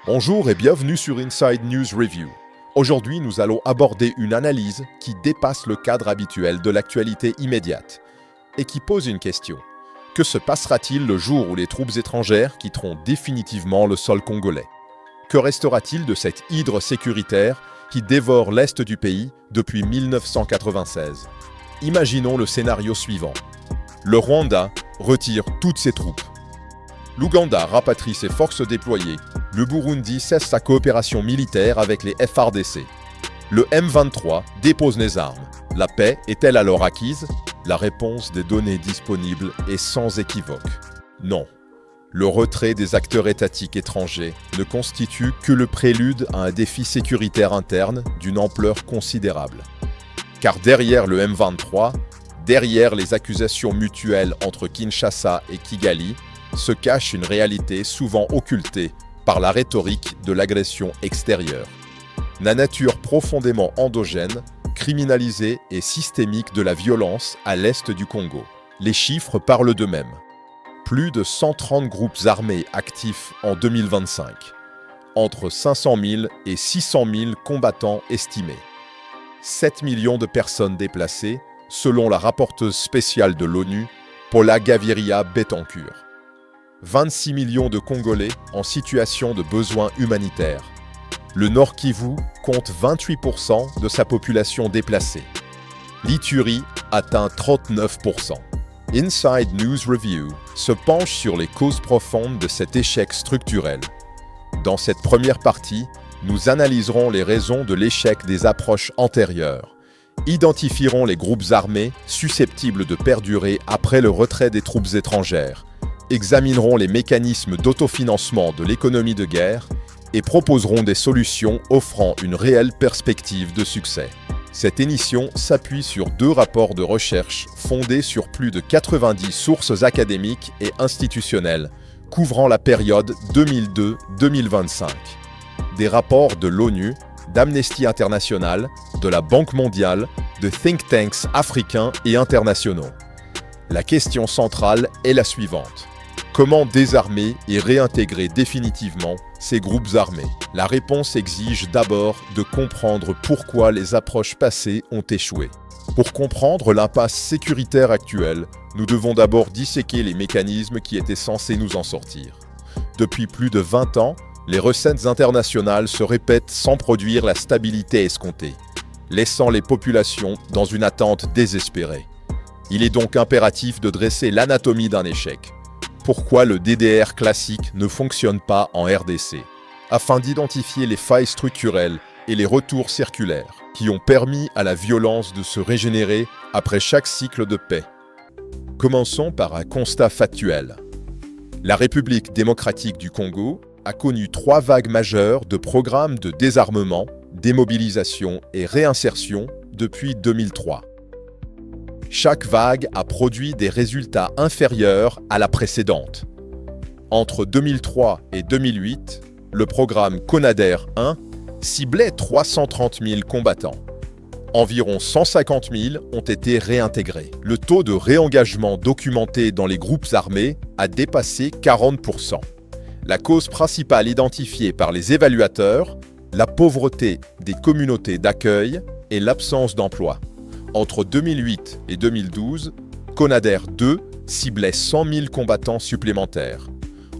Bonjour et bienvenue sur Inside News Review. Aujourd'hui, nous allons aborder une analyse qui dépasse le cadre habituel de l'actualité immédiate et qui pose une question. Que se passera-t-il le jour où les troupes étrangères quitteront définitivement le sol congolais? Que restera-t-il de cette hydre sécuritaire qui dévore l'Est du pays depuis 1996? Imaginons le scénario suivant. Le Rwanda retire toutes ses troupes. L'Ouganda rapatrie ses forces déployées. Le Burundi cesse sa coopération militaire avec les FARDC. Le M23 dépose les armes. La paix est-elle alors acquise? La réponse des données disponibles est sans équivoque. Non. Le retrait des acteurs étatiques étrangers ne constitue que le prélude à un défi sécuritaire interne d'une ampleur considérable. Car derrière le M23, derrière les accusations mutuelles entre Kinshasa et Kigali, se cache une réalité souvent occultée par la rhétorique de l'agression extérieure. La nature profondément endogène, criminalisée et systémique de la violence à l'est du Congo. Les chiffres parlent d'eux-mêmes. Plus de 130 groupes armés actifs en 2025. Entre 500 000 et 600 000 combattants estimés. 7 millions de personnes déplacées, selon la rapporteuse spéciale de l'ONU, Paula Gaviria Betancur. 26 millions de Congolais en situation de besoin humanitaire. Le Nord Kivu compte 28% de sa population déplacée. L'Ituri atteint 39%. Inside News Review se penche sur les causes profondes de cet échec structurel. Dans cette première partie, nous analyserons les raisons de l'échec des approches antérieures, identifierons les groupes armés susceptibles de perdurer après le retrait des troupes étrangères, examinerons les mécanismes d'autofinancement de l'économie de guerre et proposerons des solutions offrant une réelle perspective de succès. Cette émission s'appuie sur 2 rapports de recherche fondés sur plus de 90 sources académiques et institutionnelles, couvrant la période 2002-2025. Des rapports de l'ONU, d'Amnesty International, de la Banque mondiale, de think tanks africains et internationaux. La question centrale est la suivante. Comment désarmer et réintégrer définitivement ces groupes armés? La réponse exige d'abord de comprendre pourquoi les approches passées ont échoué. Pour comprendre l'impasse sécuritaire actuelle, nous devons d'abord disséquer les mécanismes qui étaient censés nous en sortir. Depuis plus de 20 ans, les recettes internationales se répètent sans produire la stabilité escomptée, laissant les populations dans une attente désespérée. Il est donc impératif de dresser l'anatomie d'un échec. Pourquoi le DDR classique ne fonctionne pas en RDC, afin d'identifier les failles structurelles et les retours circulaires qui ont permis à la violence de se régénérer après chaque cycle de paix. Commençons par un constat factuel. La République démocratique du Congo a connu 3 vagues majeures de programmes de désarmement, démobilisation et réinsertion depuis 2003. Chaque vague a produit des résultats inférieurs à la précédente. Entre 2003 et 2008, le programme CONADER 1 ciblait 330 000 combattants. Environ 150 000 ont été réintégrés. Le taux de réengagement documenté dans les groupes armés a dépassé 40%. La cause principale identifiée par les évaluateurs, la pauvreté des communautés d'accueil et l'absence d'emploi. Entre 2008 et 2012, CONADER 2 ciblait 100 000 combattants supplémentaires.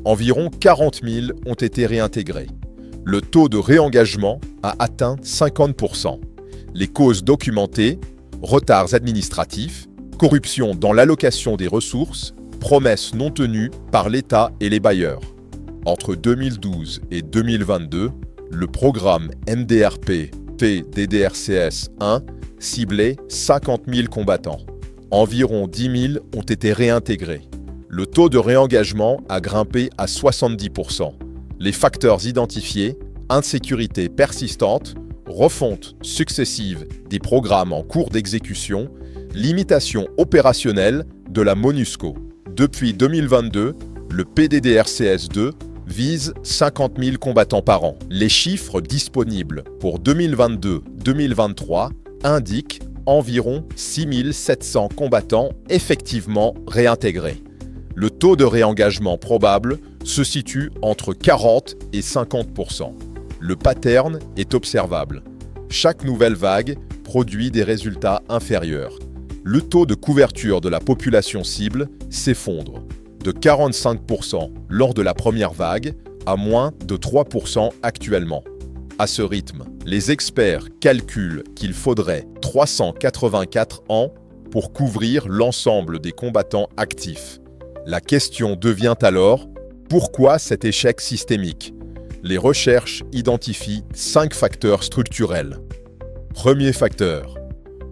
Environ 40 000 ont été réintégrés. Le taux de réengagement a atteint 50%. Les causes documentées, retards administratifs, corruption dans l'allocation des ressources, promesses non tenues par l'État et les bailleurs. Entre 2012 et 2022, le programme MDRP-PDDRCS 1 ciblait 50 000 combattants. Environ 10 000 ont été réintégrés. Le taux de réengagement a grimpé à 70%. Les facteurs identifiés, insécurité persistante, refonte successive des programmes en cours d'exécution, limitation opérationnelle de la MONUSCO. Depuis 2022, le PDDRCS2 vise 50 000 combattants par an. Les chiffres disponibles pour 2022-2023 indiquent environ 6 700 combattants effectivement réintégrés. Le taux de réengagement probable se situe entre 40 et 50%. Le pattern est observable. Chaque nouvelle vague produit des résultats inférieurs. Le taux de couverture de la population cible s'effondre de 45% lors de la première vague à moins de 3% actuellement. À ce rythme, les experts calculent qu'il faudrait 384 ans pour couvrir l'ensemble des combattants actifs. La question devient alors, pourquoi cet échec systémique? Les recherches identifient 5 facteurs structurels. Premier facteur,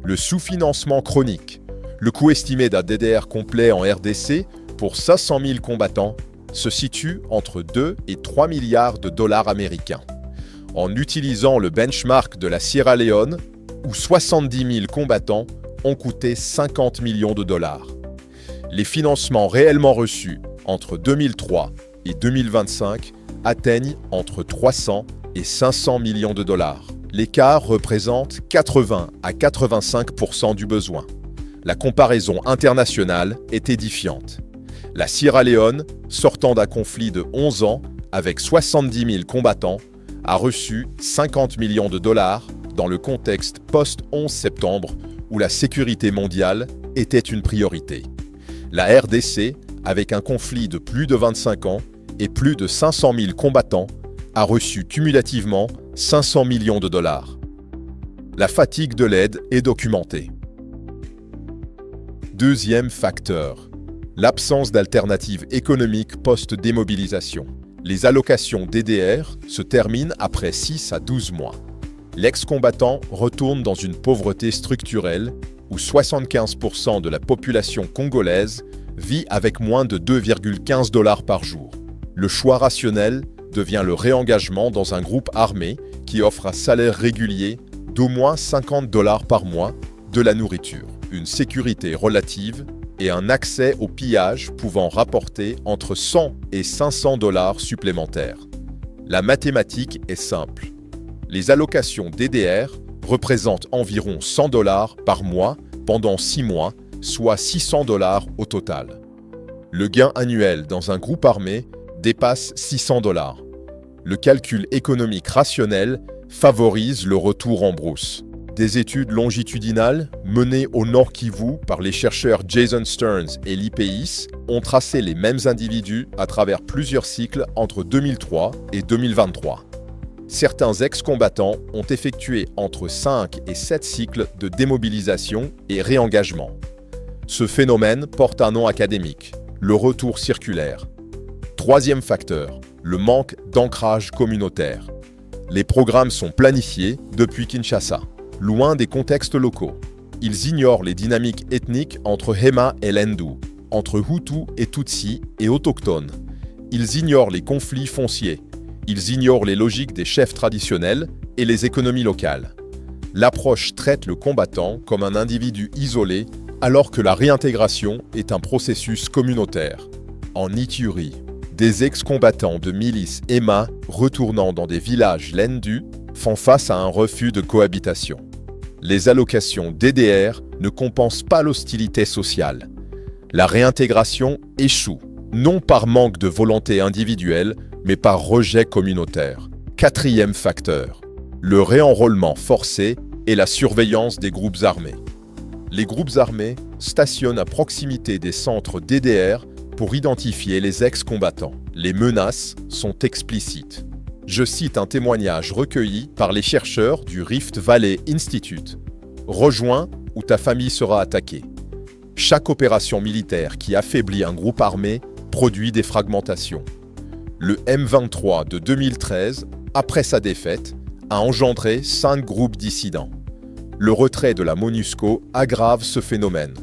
le sous-financement chronique. Le coût estimé d'un DDR complet en RDC pour 500 000 combattants se situe entre 2 et 3 milliards de dollars américains. En utilisant le benchmark de la Sierra Leone, où 70 000 combattants ont coûté 50 millions de dollars. Les financements réellement reçus entre 2003 et 2025 atteignent entre 300 et 500 millions de dollars. L'écart représente 80 à 85% du besoin. La comparaison internationale est édifiante. La Sierra Leone, sortant d'un conflit de 11 ans avec 70 000 combattants, a reçu 50 millions de dollars dans le contexte post-11 septembre où la sécurité mondiale était une priorité. La RDC, avec un conflit de plus de 25 ans et plus de 500 000 combattants, a reçu cumulativement 500 millions de dollars. La fatigue de l'aide est documentée. Deuxième facteur, l'absence d'alternative économique post-démobilisation. Les allocations DDR se terminent après 6 à 12 mois. L'ex-combattant retourne dans une pauvreté structurelle où 75% de la population congolaise vit avec moins de 2,15 $ par jour. Le choix rationnel devient le réengagement dans un groupe armé qui offre un salaire régulier d'au moins 50 $ par mois, de la nourriture, une sécurité relative et un accès au pillage pouvant rapporter entre 100 et 500 $ supplémentaires. La mathématique est simple. Les allocations DDR représentent environ 100 $ par mois pendant 6 mois, soit 600 $ au total. Le gain annuel dans un groupe armé dépasse 600 $. Le calcul économique rationnel favorise le retour en brousse. Des études longitudinales menées au Nord Kivu par les chercheurs Jason Stearns et Lee Peis ont tracé les mêmes individus à travers plusieurs cycles entre 2003 et 2023. Certains ex-combattants ont effectué entre 5 et 7 cycles de démobilisation et réengagement. Ce phénomène porte un nom académique, le retour circulaire. Troisième facteur, le manque d'ancrage communautaire. Les programmes sont planifiés depuis Kinshasa, loin des contextes locaux. Ils ignorent les dynamiques ethniques entre Hema et Lendu, entre Hutu et Tutsi et autochtones. Ils ignorent les conflits fonciers. Ils ignorent les logiques des chefs traditionnels et les économies locales. L'approche traite le combattant comme un individu isolé alors que la réintégration est un processus communautaire. En Ituri, des ex-combattants de milices Hema retournant dans des villages Lendu font face à un refus de cohabitation. Les allocations DDR ne compensent pas l'hostilité sociale. La réintégration échoue, non par manque de volonté individuelle, mais par rejet communautaire. Quatrième facteur, le réenrôlement forcé et la surveillance des groupes armés. Les groupes armés stationnent à proximité des centres DDR pour identifier les ex-combattants. Les menaces sont explicites. Je cite un témoignage recueilli par les chercheurs du Rift Valley Institute. « Rejoins ou ta famille sera attaquée ». Chaque opération militaire qui affaiblit un groupe armé produit des fragmentations. Le M23 de 2013, après sa défaite, a engendré 5 groupes dissidents. Le retrait de la MONUSCO aggrave ce phénomène.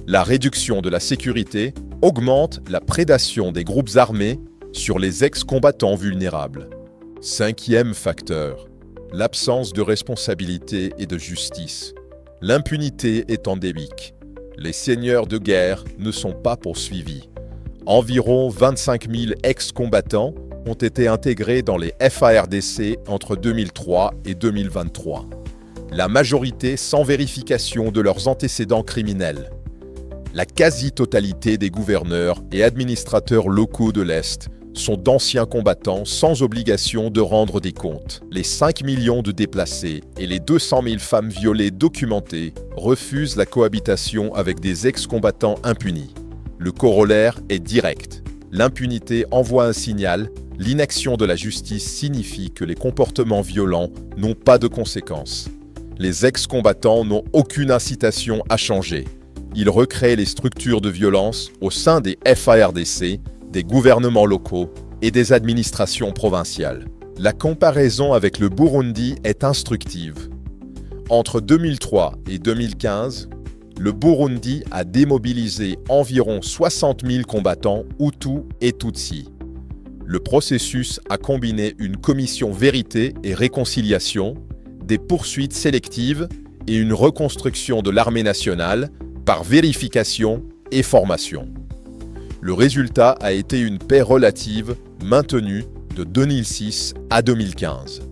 La réduction de la sécurité augmente la prédation des groupes armés sur les ex-combattants vulnérables. Cinquième facteur, l'absence de responsabilité et de justice. L'impunité est endémique. Les seigneurs de guerre ne sont pas poursuivis. Environ 25 000 ex-combattants ont été intégrés dans les FARDC entre 2003 et 2023. La majorité sans vérification de leurs antécédents criminels. La quasi-totalité des gouverneurs et administrateurs locaux de l'Est sont d'anciens combattants sans obligation de rendre des comptes. Les 5 millions de déplacés et les 200 000 femmes violées documentées refusent la cohabitation avec des ex-combattants impunis. Le corollaire est direct. L'impunité envoie un signal, l'inaction de la justice signifie que les comportements violents n'ont pas de conséquences. Les ex-combattants n'ont aucune incitation à changer. Ils recréent les structures de violence au sein des FARDC, des gouvernements locaux et des administrations provinciales. La comparaison avec le Burundi est instructive. Entre 2003 et 2015, le Burundi a démobilisé environ 60 000 combattants Hutus et Tutsis. Le processus a combiné une commission vérité et réconciliation, des poursuites sélectives et une reconstruction de l'armée nationale par vérification et formation. Le résultat a été une paix relative maintenue de 2006 à 2015,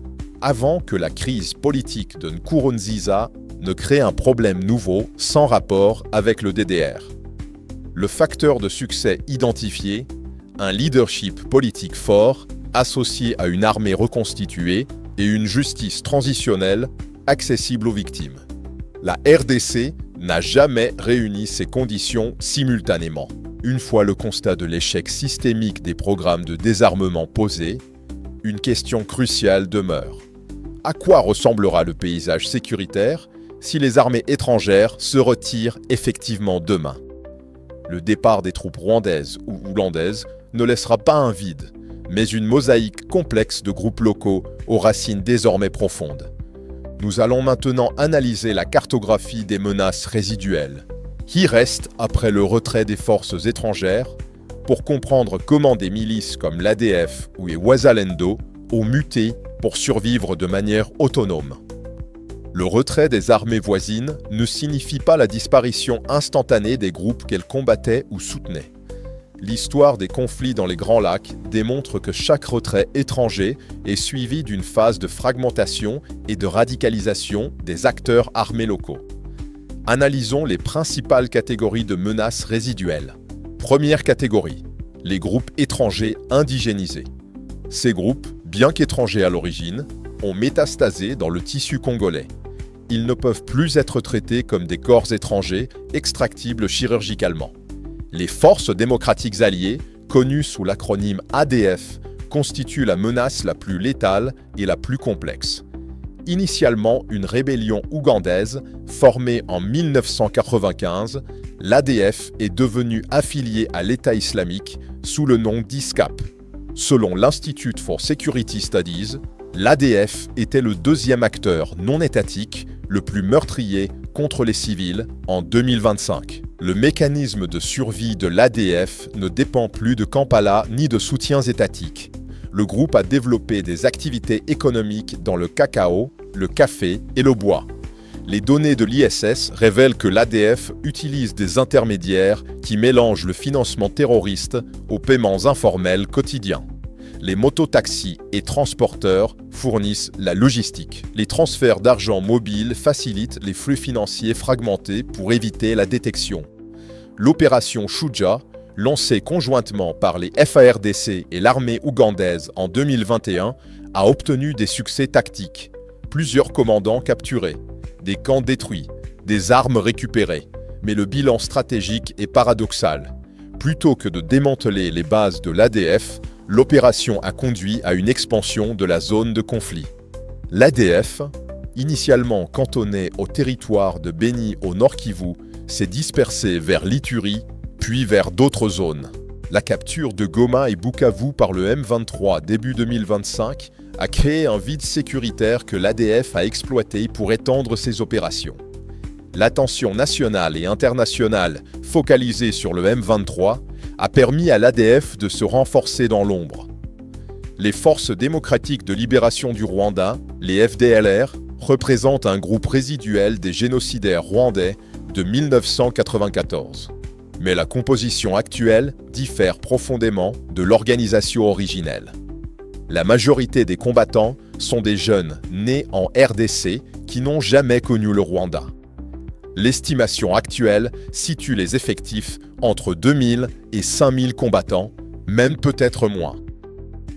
avant que la crise politique de Nkurunziza ne crée un problème nouveau sans rapport avec le DDR. Le facteur de succès identifié, un leadership politique fort associé à une armée reconstituée et une justice transitionnelle accessible aux victimes. La RDC n'a jamais réuni ces conditions simultanément. Une fois le constat de l'échec systémique des programmes de désarmement posé, une question cruciale demeure. À quoi ressemblera le paysage sécuritaire si les armées étrangères se retirent effectivement demain? Le départ des troupes rwandaises ou ougandaises ne laissera pas un vide, mais une mosaïque complexe de groupes locaux aux racines désormais profondes. Nous allons maintenant analyser la cartographie des menaces résiduelles. Qui reste après le retrait des forces étrangères pour comprendre comment des milices comme l'ADF ou les Wazalendo ont muté pour survivre de manière autonome. Le retrait des armées voisines ne signifie pas la disparition instantanée des groupes qu'elles combattaient ou soutenaient. L'histoire des conflits dans les Grands Lacs démontre que chaque retrait étranger est suivi d'une phase de fragmentation et de radicalisation des acteurs armés locaux. Analysons les principales catégories de menaces résiduelles. Première catégorie, les groupes étrangers indigénisés. Ces groupes, bien qu'étrangers à l'origine, ont métastasé dans le tissu congolais. Ils ne peuvent plus être traités comme des corps étrangers extractibles chirurgicalement. Les forces démocratiques alliées, connues sous l'acronyme ADF, constituent la menace la plus létale et la plus complexe. Initialement une rébellion ougandaise, formée en 1995, l'ADF est devenue affiliée à l'État islamique sous le nom d'ISCAP. Selon l'Institute for Security Studies, l'ADF était le deuxième acteur non étatique le plus meurtrier contre les civils en 2025. Le mécanisme de survie de l'ADF ne dépend plus de Kampala ni de soutiens étatiques. Le groupe a développé des activités économiques dans le cacao, le café et le bois. Les données de l'ISS révèlent que l'ADF utilise des intermédiaires qui mélangent le financement terroriste aux paiements informels quotidiens. Les mototaxis et transporteurs fournissent la logistique. Les transferts d'argent mobile facilitent les flux financiers fragmentés pour éviter la détection. L'opération Shuja, lancée conjointement par les FARDC et l'armée ougandaise en 2021, a obtenu des succès tactiques. Plusieurs commandants capturés, des camps détruits, des armes récupérées. Mais le bilan stratégique est paradoxal. Plutôt que de démanteler les bases de l'ADF, l'opération a conduit à une expansion de la zone de conflit. L'ADF, initialement cantonnée au territoire de Beni au Nord Kivu, s'est dispersée vers l'Ituri, puis vers d'autres zones. La capture de Goma et Bukavu par le M23 début 2025 a créé un vide sécuritaire que l'ADF a exploité pour étendre ses opérations. L'attention nationale et internationale focalisée sur le M23 a permis à l'ADF de se renforcer dans l'ombre. Les Forces démocratiques de libération du Rwanda, les FDLR, représentent un groupe résiduel des génocidaires rwandais de 1994. Mais la composition actuelle diffère profondément de l'organisation originelle. La majorité des combattants sont des jeunes nés en RDC qui n'ont jamais connu le Rwanda. L'estimation actuelle situe les effectifs entre 2000 et 5000 combattants, même peut-être moins.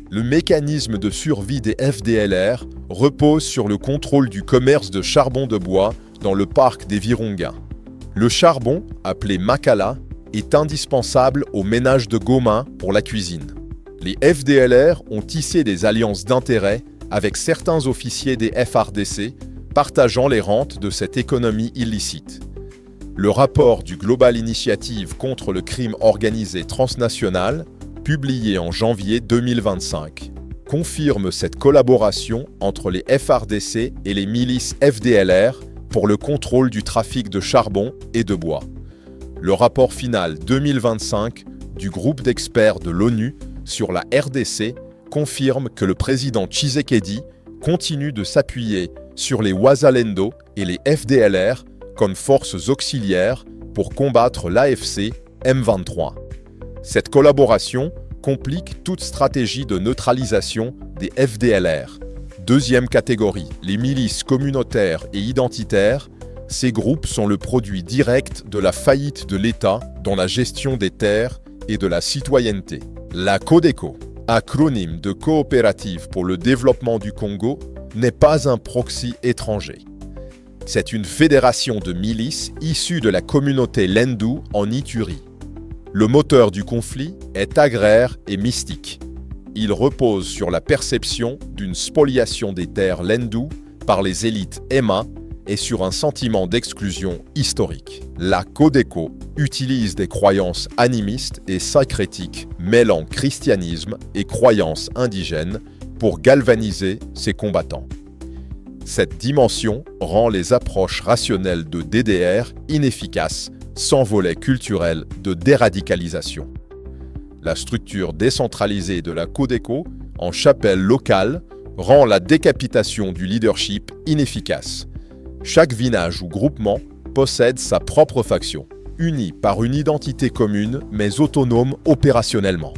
Le mécanisme de survie des FDLR repose sur le contrôle du commerce de charbon de bois dans le parc des Virunga. Le charbon, appelé makala, est indispensable aux ménages de Goma pour la cuisine. Les FDLR ont tissé des alliances d'intérêt avec certains officiers des FARDC, partageant les rentes de cette économie illicite. Le rapport du Global Initiative contre le crime organisé transnational, publié en janvier 2025, confirme cette collaboration entre les FARDC et les milices FDLR pour le contrôle du trafic de charbon et de bois. Le rapport final 2025 du groupe d'experts de l'ONU sur la RDC confirme que le président Tshisekedi continue de s'appuyer sur les Wazalendo et les FDLR comme forces auxiliaires pour combattre l'AFC M23. Cette collaboration complique toute stratégie de neutralisation des FDLR. Deuxième catégorie, les milices communautaires et identitaires. Ces groupes sont le produit direct de la faillite de l'État dans la gestion des terres et de la citoyenneté. La Codeco, acronyme de Coopérative pour le développement du Congo, n'est pas un proxy étranger. C'est une fédération de milices issue de la communauté Lendu en Ituri. Le moteur du conflit est agraire et mystique. Il repose sur la perception d'une spoliation des terres Lendu par les élites Emma et sur un sentiment d'exclusion historique. La Codeco utilise des croyances animistes et syncrétiques mêlant christianisme et croyances indigènes pour galvaniser ses combattants. Cette dimension rend les approches rationnelles de DDR inefficaces sans volet culturel de déradicalisation. La structure décentralisée de la Codeco en chapelle locale rend la décapitation du leadership inefficace. Chaque village ou groupement possède sa propre faction, unie par une identité commune mais autonome opérationnellement.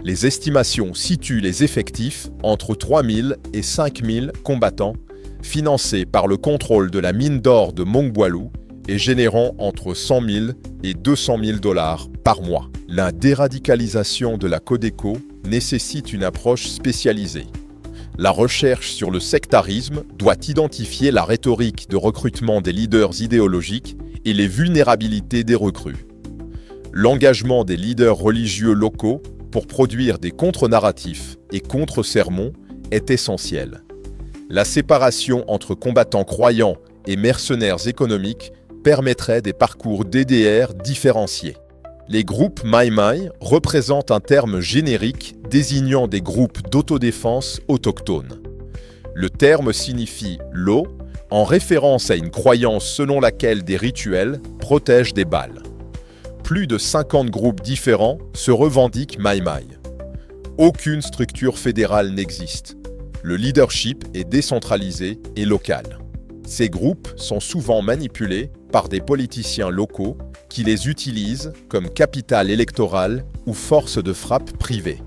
Les estimations situent les effectifs entre 3000 et 5000 combattants, financés par le contrôle de la mine d'or de Mongboalou et générant entre 100 000 et 200 000 $ par mois. La déradicalisation de la Codeco nécessite une approche spécialisée. La recherche sur le sectarisme doit identifier la rhétorique de recrutement des leaders idéologiques et les vulnérabilités des recrues. L'engagement des leaders religieux locaux pour produire des contre-narratifs et contre-sermons est essentiel. La séparation entre combattants croyants et mercenaires économiques permettrait des parcours DDR différenciés. Les groupes Maïmaï représentent un terme générique désignant des groupes d'autodéfense autochtones. Le terme signifie « l'eau » en référence à une croyance selon laquelle des rituels protègent des balles. Plus de 50 groupes différents se revendiquent Maïmaï. Aucune structure fédérale n'existe. Le leadership est décentralisé et local. Ces groupes sont souvent manipulés par des politiciens locaux qui les utilisent comme capital électoral ou force de frappe privée.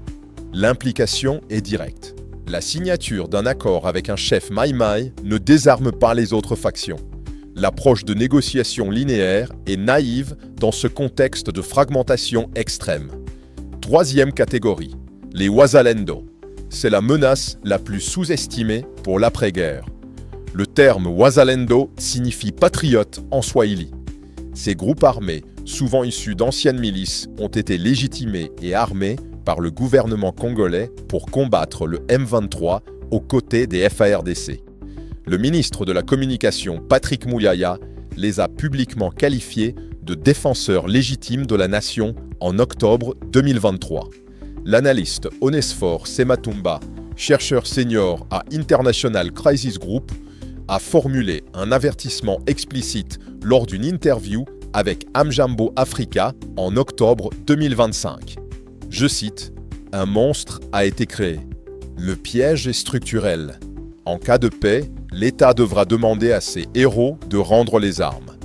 L'implication est directe. La signature d'un accord avec un chef Maïmaï ne désarme pas les autres factions. L'approche de négociation linéaire est naïve dans ce contexte de fragmentation extrême. Troisième catégorie, les Wazalendo. C'est la menace la plus sous-estimée pour l'après-guerre. Le terme Wazalendo signifie patriote en swahili. Ces groupes armés, souvent issus d'anciennes milices, ont été légitimés et armés par le gouvernement congolais pour combattre le M23 aux côtés des FARDC. Le ministre de la Communication, Patrick Mouyaya, les a publiquement qualifiés de défenseurs légitimes de la nation en octobre 2023. L'analyste Onesphore Sematumba, chercheur senior à International Crisis Group, a formulé un avertissement explicite lors d'une interview avec Amjambo Africa en octobre 2025. Je cite, « Un monstre a été créé. Le piège est structurel. En cas de paix, l'État devra demander à ses héros de rendre les armes. »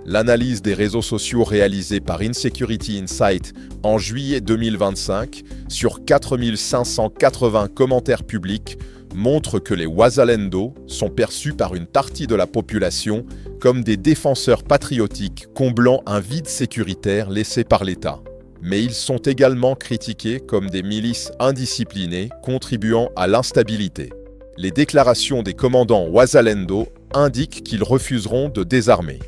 L'analyse des réseaux sociaux réalisée par Insecurity Insight en juillet 2025 sur 4580 commentaires publics montre que les Wazalendo sont perçus par une partie de la population comme des défenseurs patriotiques comblant un vide sécuritaire laissé par l'État. Mais ils sont également critiqués comme des milices indisciplinées contribuant à l'instabilité. Les déclarations des commandants Ouazalendo indiquent qu'ils refuseront de désarmer.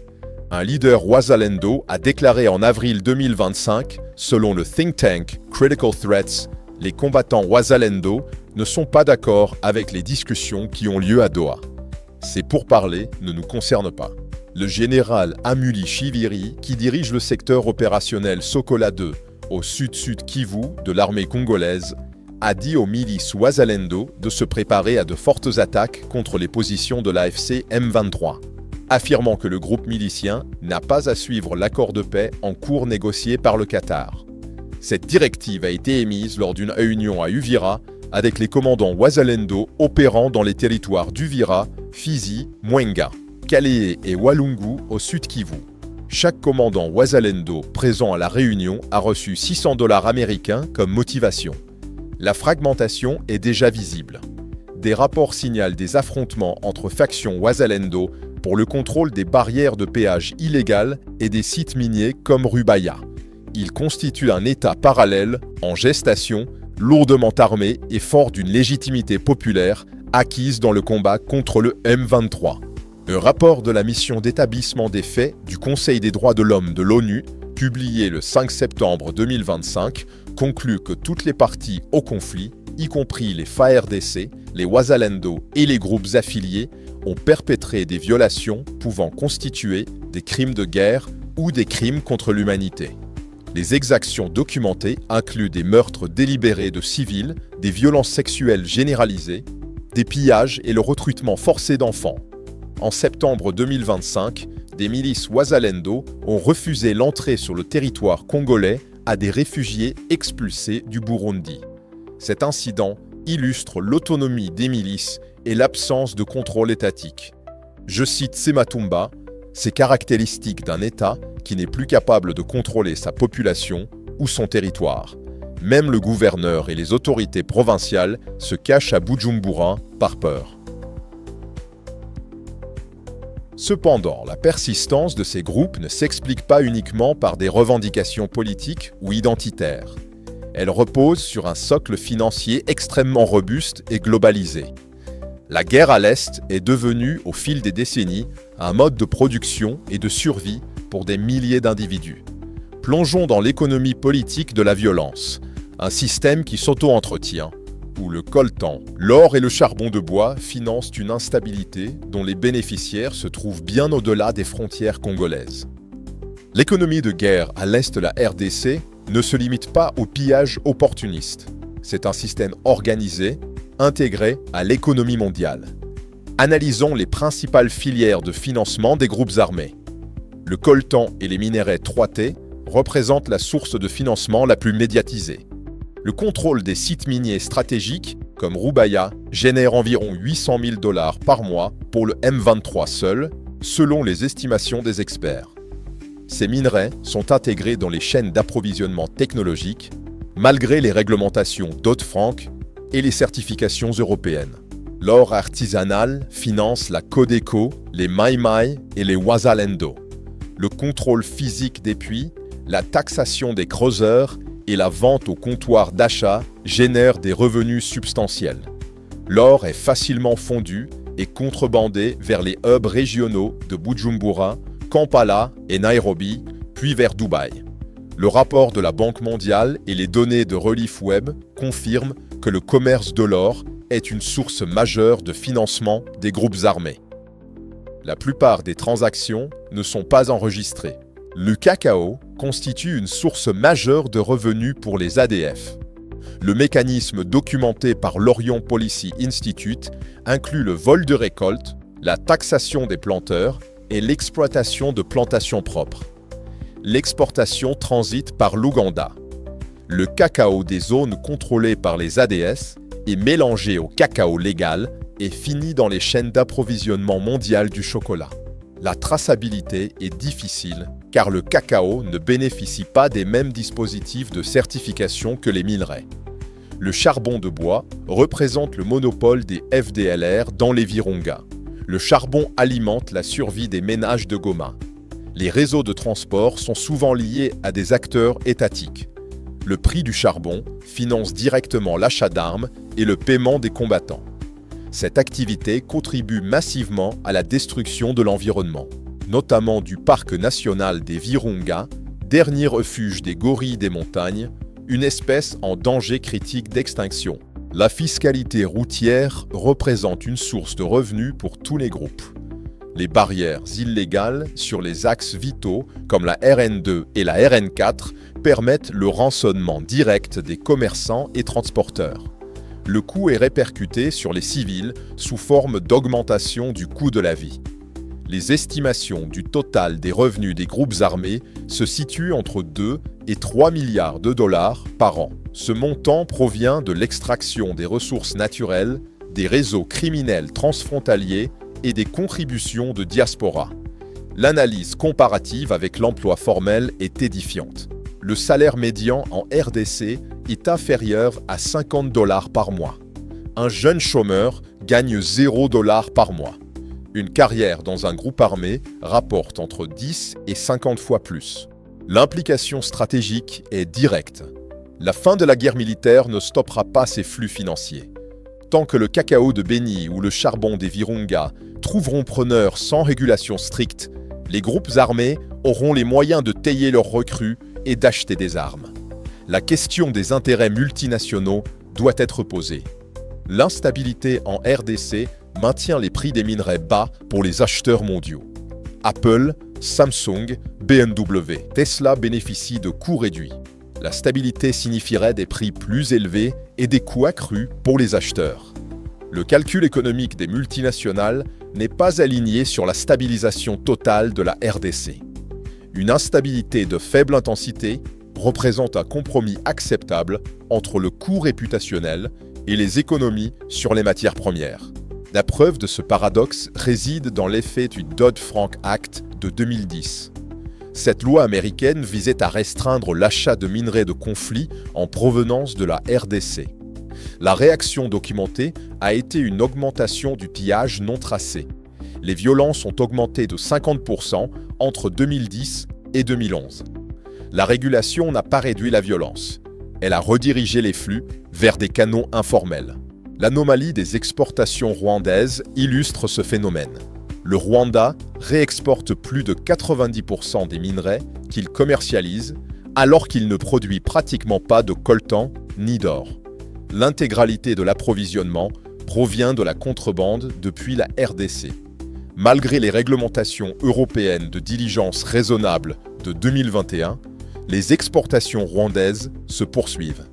Un leader Ouazalendo a déclaré en avril 2025, selon le think tank Critical Threats, les combattants Ouazalendo ne sont pas d'accord avec les discussions qui ont lieu à Doha. Ces pourparlers ne nous concernent pas. Le général Amuli Chiviri, qui dirige le secteur opérationnel Sokola 2 au sud-sud Kivu de l'armée congolaise, a dit aux milices Ouazalendo de se préparer à de fortes attaques contre les positions de l'AFC M23, affirmant que le groupe milicien n'a pas à suivre l'accord de paix en cours négocié par le Qatar. Cette directive a été émise lors d'une réunion à Uvira avec les commandants Ouazalendo opérant dans les territoires d'Uvira, Fizi, Mwenga, Kalehe et Walungu au sud Kivu. Chaque commandant Ouazalendo présent à la réunion a reçu $600 américains comme motivation. La fragmentation est déjà visible. Des rapports signalent des affrontements entre factions Ouazalendo pour le contrôle des barrières de péage illégales et des sites miniers comme Rubaya. Il constitue un État parallèle, en gestation, lourdement armé et fort d'une légitimité populaire acquise dans le combat contre le M23. Un rapport de la mission d'établissement des faits du Conseil des droits de l'homme de l'ONU, publié le 5 septembre 2025, conclut que toutes les parties au conflit, y compris les FARDC, les Ouazalendo et les groupes affiliés, ont perpétré des violations pouvant constituer des crimes de guerre ou des crimes contre l'humanité. Les exactions documentées incluent des meurtres délibérés de civils, des violences sexuelles généralisées, des pillages et le recrutement forcé d'enfants. En septembre 2025, des milices Ouazalendo ont refusé l'entrée sur le territoire congolais à des réfugiés expulsés du Burundi. Cet incident illustre l'autonomie des milices et l'absence de contrôle étatique. Je cite Sematumba, c'est caractéristique d'un État qui n'est plus capable de contrôler sa population ou son territoire. Même le gouverneur et les autorités provinciales se cachent à Bujumbura par peur. Cependant, la persistance de ces groupes ne s'explique pas uniquement par des revendications politiques ou identitaires. Elle repose sur un socle financier extrêmement robuste et globalisé. La guerre à l'Est est devenue, au fil des décennies, un mode de production et de survie pour des milliers d'individus. Plongeons dans l'économie politique de la violence, un système qui s'auto-entretient, où le coltan, l'or et le charbon de bois financent une instabilité dont les bénéficiaires se trouvent bien au-delà des frontières congolaises. L'économie de guerre à l'est de la RDC ne se limite pas au pillage opportuniste. C'est un système organisé, intégré à l'économie mondiale. Analysons les principales filières de financement des groupes armés. Le coltan et les minerais 3T représentent la source de financement la plus médiatisée. Le contrôle des sites miniers stratégiques, comme Rubaya, génère environ $800 000 par mois pour le M23 seul, selon les estimations des experts. Ces minerais sont intégrés dans les chaînes d'approvisionnement technologique, malgré les réglementations Dodd-Frank et les certifications européennes. L'or artisanal finance la Codeco, les Mai-Mai et les Ouazalendo. Le contrôle physique des puits, la taxation des creuseurs et la vente au comptoir d'achat génèrent des revenus substantiels. L'or est facilement fondu et contrebandé vers les hubs régionaux de Bujumbura, Kampala et Nairobi, puis vers Dubaï. Le rapport de la Banque mondiale et les données de Relief Web confirment que le commerce de l'or est une source majeure de financement des groupes armés. La plupart des transactions ne sont pas enregistrées. Le cacao constitue une source majeure de revenus pour les ADF. Le mécanisme documenté par l'Orion Policy Institute inclut le vol de récolte, la taxation des planteurs et l'exploitation de plantations propres. L'exportation transite par l'Ouganda. Le cacao des zones contrôlées par les ADS est mélangé au cacao légal et finit dans les chaînes d'approvisionnement mondiales du chocolat. La traçabilité est difficile car le cacao ne bénéficie pas des mêmes dispositifs de certification que les minerais. Le charbon de bois représente le monopole des FDLR dans les Virunga. Le charbon alimente la survie des ménages de Goma. Les réseaux de transport sont souvent liés à des acteurs étatiques. Le prix du charbon finance directement l'achat d'armes et le paiement des combattants. Cette activité contribue massivement à la destruction de l'environnement, notamment du parc national des Virunga, dernier refuge des gorilles des montagnes, une espèce en danger critique d'extinction. La fiscalité routière représente une source de revenus pour tous les groupes. Les barrières illégales sur les axes vitaux, comme la RN2 et la RN4, permettent le rançonnement direct des commerçants et transporteurs. Le coût est répercuté sur les civils sous forme d'augmentation du coût de la vie. Les estimations du total des revenus des groupes armés se situent entre 2 et 3 milliards de dollars par an. Ce montant provient de l'extraction des ressources naturelles, des réseaux criminels transfrontaliers et des contributions de diaspora. L'analyse comparative avec l'emploi formel est édifiante. Le salaire médian en RDC est inférieur à 50 dollars par mois. Un jeune chômeur gagne 0 dollars par mois. Une carrière dans un groupe armé rapporte entre 10 et 50 fois plus. L'implication stratégique est directe. La fin de la guerre militaire ne stoppera pas ces flux financiers. Tant que le cacao de Beni ou le charbon des Virunga trouveront preneurs sans régulation stricte, les groupes armés auront les moyens de tailler leurs recrues et d'acheter des armes. La question des intérêts multinationaux doit être posée. L'instabilité en RDC maintient les prix des minerais bas pour les acheteurs mondiaux. Apple, Samsung, BMW, Tesla bénéficient de coûts réduits. La stabilité signifierait des prix plus élevés et des coûts accrus pour les acheteurs. Le calcul économique des multinationales n'est pas aligné sur la stabilisation totale de la RDC. Une instabilité de faible intensité représente un compromis acceptable entre le coût réputationnel et les économies sur les matières premières. La preuve de ce paradoxe réside dans l'effet du Dodd-Frank Act de 2010. Cette loi américaine visait à restreindre l'achat de minerais de conflit en provenance de la RDC. La réaction documentée a été une augmentation du pillage non tracé. Les violences ont augmenté de 50% entre 2010 et 2011. La régulation n'a pas réduit la violence. Elle a redirigé les flux vers des canaux informels. L'anomalie des exportations rwandaises illustre ce phénomène. Le Rwanda réexporte plus de 90% des minerais qu'il commercialise, alors qu'il ne produit pratiquement pas de coltan ni d'or. L'intégralité de l'approvisionnement provient de la contrebande depuis la RDC. Malgré les réglementations européennes de diligence raisonnable de 2021, les exportations rwandaises se poursuivent.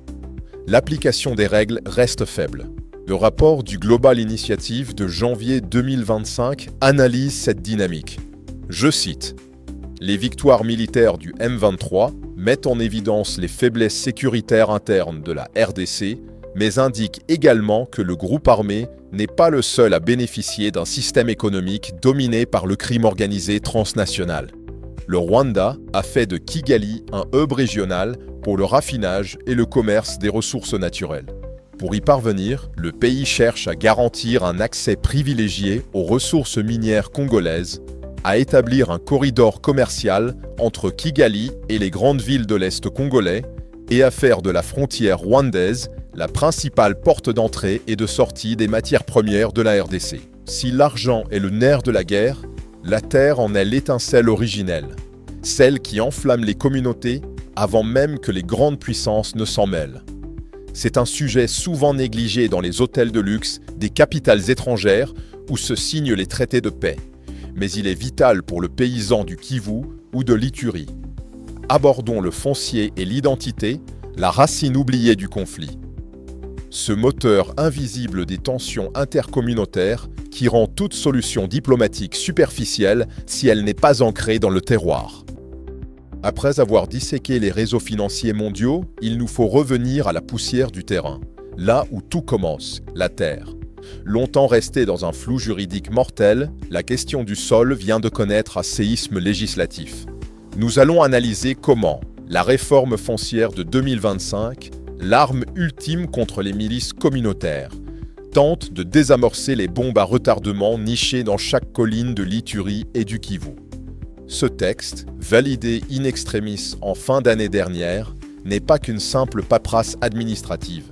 L'application des règles reste faible. Le rapport du Global Initiative de janvier 2025 analyse cette dynamique. Je cite : « Les victoires militaires du M23 mettent en évidence les faiblesses sécuritaires internes de la RDC, mais indiquent également que le groupe armé n'est pas le seul à bénéficier d'un système économique dominé par le crime organisé transnational. Le Rwanda a fait de Kigali un hub régional pour le raffinage et le commerce des ressources naturelles. Pour y parvenir, le pays cherche à garantir un accès privilégié aux ressources minières congolaises, à établir un corridor commercial entre Kigali et les grandes villes de l'Est congolais et à faire de la frontière rwandaise la principale porte d'entrée et de sortie des matières premières de la RDC. Si l'argent est le nerf de la guerre, la terre en est l'étincelle originelle, celle qui enflamme les communautés avant même que les grandes puissances ne s'en mêlent. C'est un sujet souvent négligé dans les hôtels de luxe des capitales étrangères où se signent les traités de paix. Mais il est vital pour le paysan du Kivu ou de l'Ituri. Abordons le foncier et l'identité, la racine oubliée du conflit. Ce moteur invisible des tensions intercommunautaires qui rend toute solution diplomatique superficielle si elle n'est pas ancrée dans le terroir. Après avoir disséqué les réseaux financiers mondiaux, il nous faut revenir à la poussière du terrain, là où tout commence, la terre. Longtemps restée dans un flou juridique mortel, la question du sol vient de connaître un séisme législatif. Nous allons analyser comment la réforme foncière de 2025, l'arme ultime contre les milices communautaires, tente de désamorcer les bombes à retardement nichées dans chaque colline de l'Ituri et du Kivu. Ce texte, validé in extremis en fin d'année dernière, n'est pas qu'une simple paperasse administrative.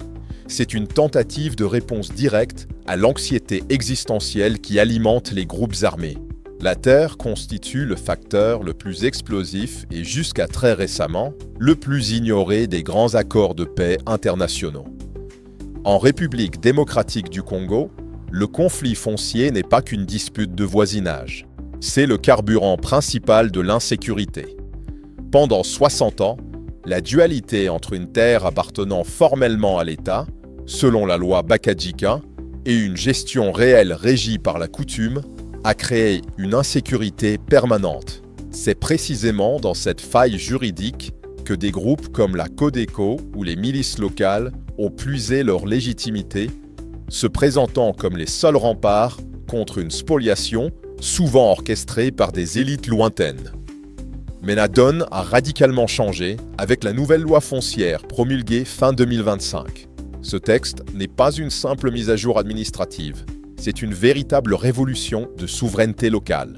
C'est une tentative de réponse directe à l'anxiété existentielle qui alimente les groupes armés. La Terre constitue le facteur le plus explosif et jusqu'à très récemment, le plus ignoré des grands accords de paix internationaux. En République démocratique du Congo, le conflit foncier n'est pas qu'une dispute de voisinage. C'est le carburant principal de l'insécurité. Pendant 60 ans, la dualité entre une terre appartenant formellement à l'État, selon la loi Bakadjika, et une gestion réelle régie par la coutume, a créé une insécurité permanente. C'est précisément dans cette faille juridique que des groupes comme la Codeco ou les milices locales ont puisé leur légitimité, se présentant comme les seuls remparts contre une spoliation souvent orchestrée par des élites lointaines. Mais la donne a radicalement changé avec la nouvelle loi foncière promulguée fin 2025. Ce texte n'est pas une simple mise à jour administrative, c'est une véritable révolution de souveraineté locale.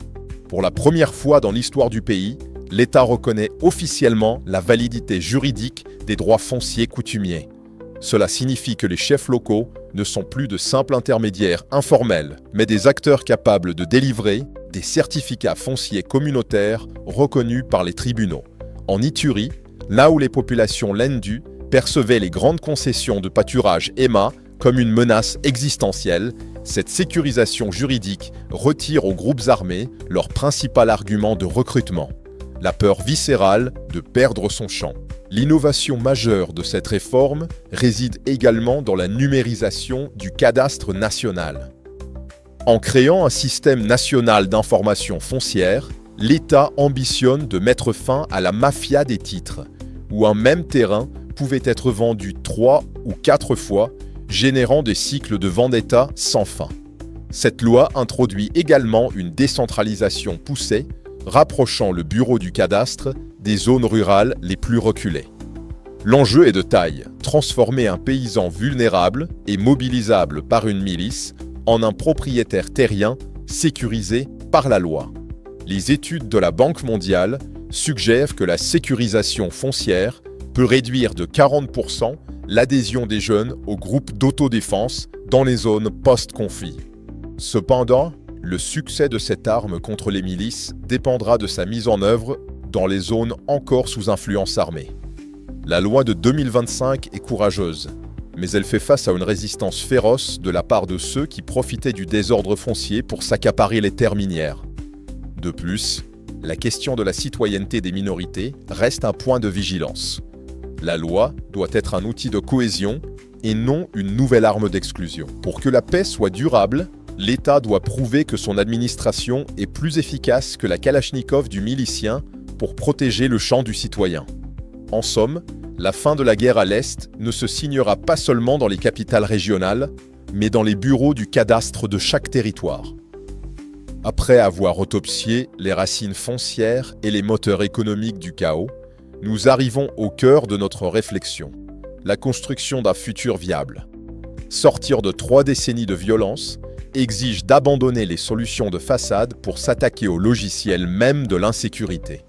Pour la première fois dans l'histoire du pays, l'État reconnaît officiellement la validité juridique des droits fonciers coutumiers. Cela signifie que les chefs locaux ne sont plus de simples intermédiaires informels, mais des acteurs capables de délivrer des certificats fonciers communautaires reconnus par les tribunaux. En Ituri, là où les populations lendu percevaient les grandes concessions de pâturage EMA comme une menace existentielle, cette sécurisation juridique retire aux groupes armés leur principal argument de recrutement, la peur viscérale de perdre son champ. L'innovation majeure de cette réforme réside également dans la numérisation du cadastre national. En créant un système national d'information foncière, l'État ambitionne de mettre fin à la mafia des titres, où un même terrain pouvait être vendu 3 ou 4 fois, générant des cycles de vendetta sans fin. Cette loi introduit également une décentralisation poussée, rapprochant le bureau du cadastre des zones rurales les plus reculées. L'enjeu est de taille, transformer un paysan vulnérable et mobilisable par une milice en un propriétaire terrien sécurisé par la loi. Les études de la Banque mondiale suggèrent que la sécurisation foncière peut réduire de 40% l'adhésion des jeunes aux groupes d'autodéfense dans les zones post-conflit. Cependant, le succès de cette arme contre les milices dépendra de sa mise en œuvre dans les zones encore sous influence armée. La loi de 2025 est courageuse, mais elle fait face à une résistance féroce de la part de ceux qui profitaient du désordre foncier pour s'accaparer les terres minières. De plus, la question de la citoyenneté des minorités reste un point de vigilance. La loi doit être un outil de cohésion et non une nouvelle arme d'exclusion. Pour que la paix soit durable, l'État doit prouver que son administration est plus efficace que la Kalachnikov du milicien pour protéger le champ du citoyen. En somme, la fin de la guerre à l'Est ne se signera pas seulement dans les capitales régionales, mais dans les bureaux du cadastre de chaque territoire. Après avoir autopsié les racines foncières et les moteurs économiques du chaos, nous arrivons au cœur de notre réflexion, la construction d'un futur viable. Sortir de 3 décennies de violence exige d'abandonner les solutions de façade pour s'attaquer au logiciel même de l'insécurité.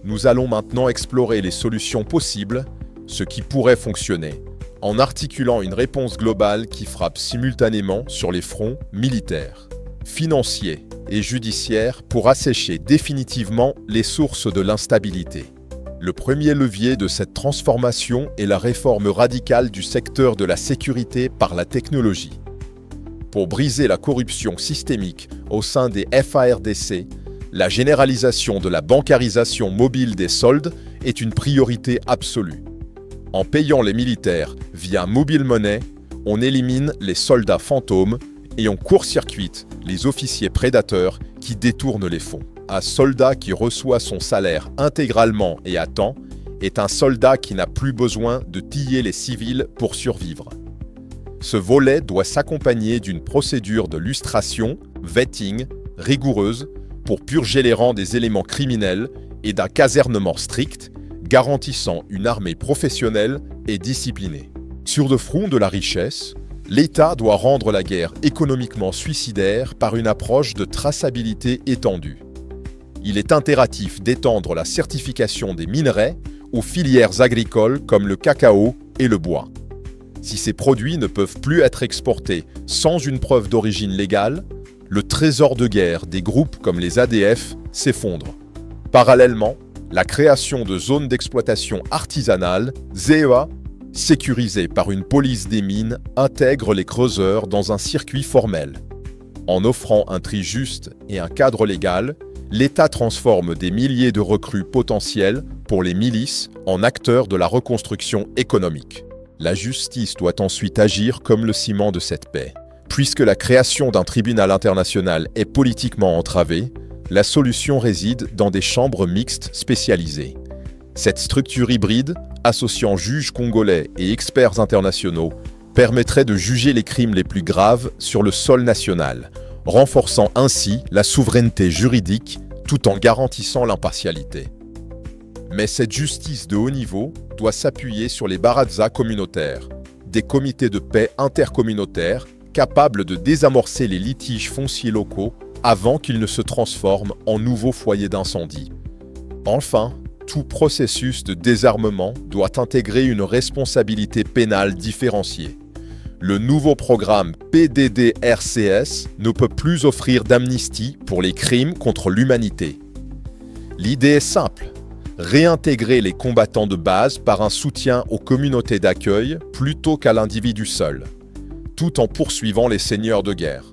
Nous allons maintenant explorer les solutions possibles, ce qui pourrait fonctionner, en articulant une réponse globale qui frappe simultanément sur les fronts militaires, financiers et judiciaires pour assécher définitivement les sources de l'instabilité. Le premier levier de cette transformation est la réforme radicale du secteur de la sécurité par la technologie. Pour briser la corruption systémique au sein des FARDC, la généralisation de la bancarisation mobile des soldes est une priorité absolue. En payant les militaires via mobile money, on élimine les soldats fantômes et on court-circuite les officiers prédateurs qui détournent les fonds. Un soldat qui reçoit son salaire intégralement et à temps est un soldat qui n'a plus besoin de piller les civils pour survivre. Ce volet doit s'accompagner d'une procédure de lustration, vetting, rigoureuse pour purger les rangs des éléments criminels et d'un casernement strict, garantissant une armée professionnelle et disciplinée. Sur le front de la richesse, l'État doit rendre la guerre économiquement suicidaire par une approche de traçabilité étendue. Il est impératif d'étendre la certification des minerais aux filières agricoles comme le cacao et le bois. Si ces produits ne peuvent plus être exportés sans une preuve d'origine légale, le trésor de guerre des groupes comme les ADF s'effondre. Parallèlement, la création de zones d'exploitation artisanales, ZEA, sécurisées par une police des mines, intègre les creuseurs dans un circuit formel. En offrant un tri juste et un cadre légal, l'État transforme des milliers de recrues potentielles pour les milices en acteurs de la reconstruction économique. La justice doit ensuite agir comme le ciment de cette paix. Puisque la création d'un tribunal international est politiquement entravée, la solution réside dans des chambres mixtes spécialisées. Cette structure hybride, associant juges congolais et experts internationaux, permettrait de juger les crimes les plus graves sur le sol national, renforçant ainsi la souveraineté juridique tout en garantissant l'impartialité. Mais cette justice de haut niveau doit s'appuyer sur les barazzas communautaires, des comités de paix intercommunautaires capables de désamorcer les litiges fonciers locaux avant qu'ils ne se transforment en nouveaux foyers d'incendie. Enfin, tout processus de désarmement doit intégrer une responsabilité pénale différenciée. Le nouveau programme PDDRCS ne peut plus offrir d'amnistie pour les crimes contre l'humanité. L'idée est simple. Réintégrer les combattants de base par un soutien aux communautés d'accueil plutôt qu'à l'individu seul, tout en poursuivant les seigneurs de guerre.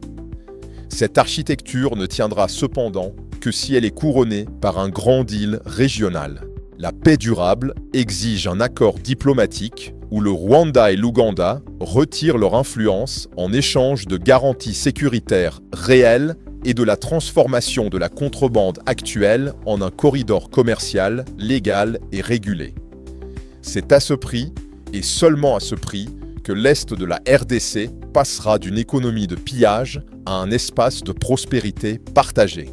Cette architecture ne tiendra cependant que si elle est couronnée par un grand deal régional. La paix durable exige un accord diplomatique où le Rwanda et l'Ouganda retirent leur influence en échange de garanties sécuritaires réelles et de la transformation de la contrebande actuelle en un corridor commercial, légal et régulé. C'est à ce prix, et seulement à ce prix, que l'Est de la RDC passera d'une économie de pillage à un espace de prospérité partagée.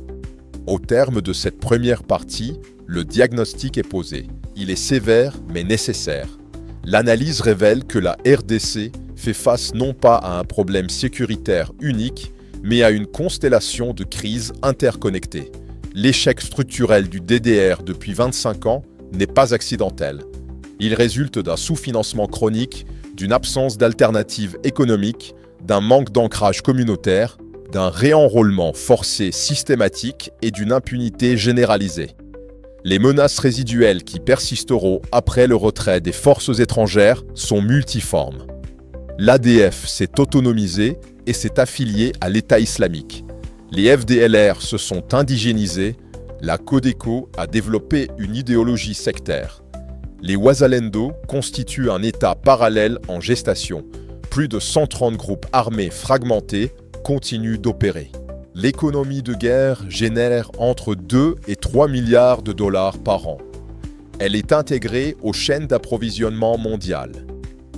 Au terme de cette première partie, le diagnostic est posé. Il est sévère mais nécessaire. L'analyse révèle que la RDC fait face non pas à un problème sécuritaire unique, mais à une constellation de crises interconnectées. L'échec structurel du DDR depuis 25 ans n'est pas accidentel. Il résulte d'un sous-financement chronique, d'une absence d'alternatives économiques, d'un manque d'ancrage communautaire, d'un réenrôlement forcé systématique et d'une impunité généralisée. Les menaces résiduelles qui persisteront après le retrait des forces étrangères sont multiformes. L'ADF s'est autonomisée et s'est affiliée à l'État islamique. Les FDLR se sont indigénisés, la Codeco a développé une idéologie sectaire. Les Wazalendo constituent un État parallèle en gestation. Plus de 130 groupes armés fragmentés continuent d'opérer. L'économie de guerre génère entre 2 et 3 milliards de dollars par an. Elle est intégrée aux chaînes d'approvisionnement mondiales.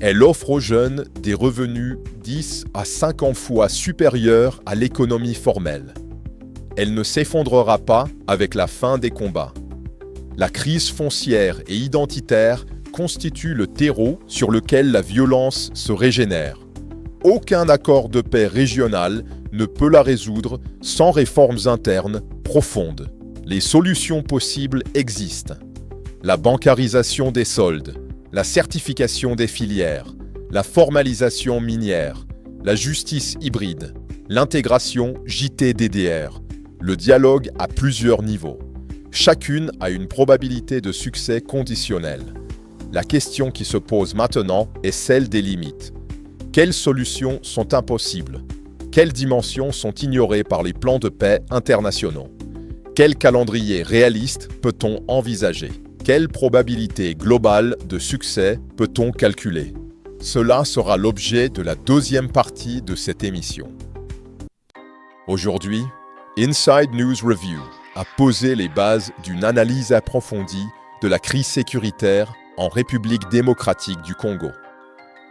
Elle offre aux jeunes des revenus 10 à 50 fois supérieurs à l'économie formelle. Elle ne s'effondrera pas avec la fin des combats. La crise foncière et identitaire constitue le terreau sur lequel la violence se régénère. Aucun accord de paix régional ne peut la résoudre sans réformes internes profondes. Les solutions possibles existent. La bancarisation des soldes, la certification des filières, la formalisation minière, la justice hybride, l'intégration JT-DDR, le dialogue à plusieurs niveaux. Chacune a une probabilité de succès conditionnelle. La question qui se pose maintenant est celle des limites. Quelles solutions sont impossibles? Quelles dimensions sont ignorées par les plans de paix internationaux? Quel calendrier réaliste peut-on envisager? Quelle probabilité globale de succès peut-on calculer? Cela sera l'objet de la deuxième partie de cette émission. Aujourd'hui, Inside News Review a posé les bases d'une analyse approfondie de la crise sécuritaire en République démocratique du Congo.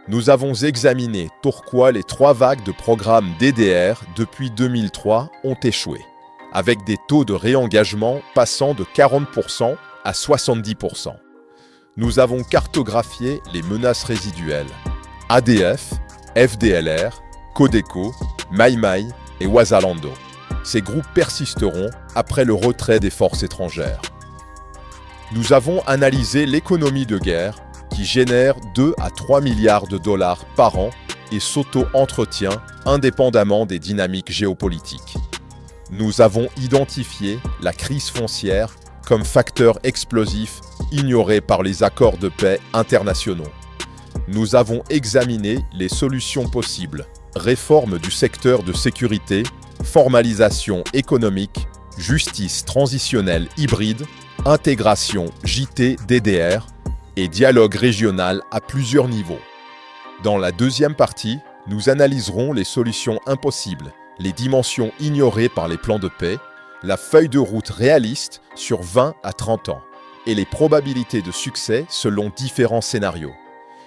Nous avons examiné pourquoi les 3 vagues de programmes DDR depuis 2003 ont échoué, avec des taux de réengagement passant de 40% à 70%. Nous avons cartographié les menaces résiduelles. ADF, FDLR, Codeco, Mai Mai et Wazalendo. Ces groupes persisteront après le retrait des forces étrangères. Nous avons analysé l'économie de guerre qui génère 2 à 3 milliards de dollars par an et s'auto-entretient indépendamment des dynamiques géopolitiques. Nous avons identifié la crise foncière comme facteur explosif ignoré par les accords de paix internationaux. Nous avons examiné les solutions possibles: réforme du secteur de sécurité, formalisation économique, justice transitionnelle hybride, intégration JT-DDR et dialogue régional à plusieurs niveaux. Dans la deuxième partie, nous analyserons les solutions impossibles, les dimensions ignorées par les plans de paix, la feuille de route réaliste sur 20 à 30 ans et les probabilités de succès selon différents scénarios.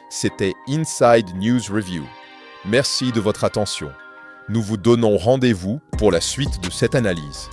C'était Inside News Review. Merci de votre attention. Nous vous donnons rendez-vous pour la suite de cette analyse.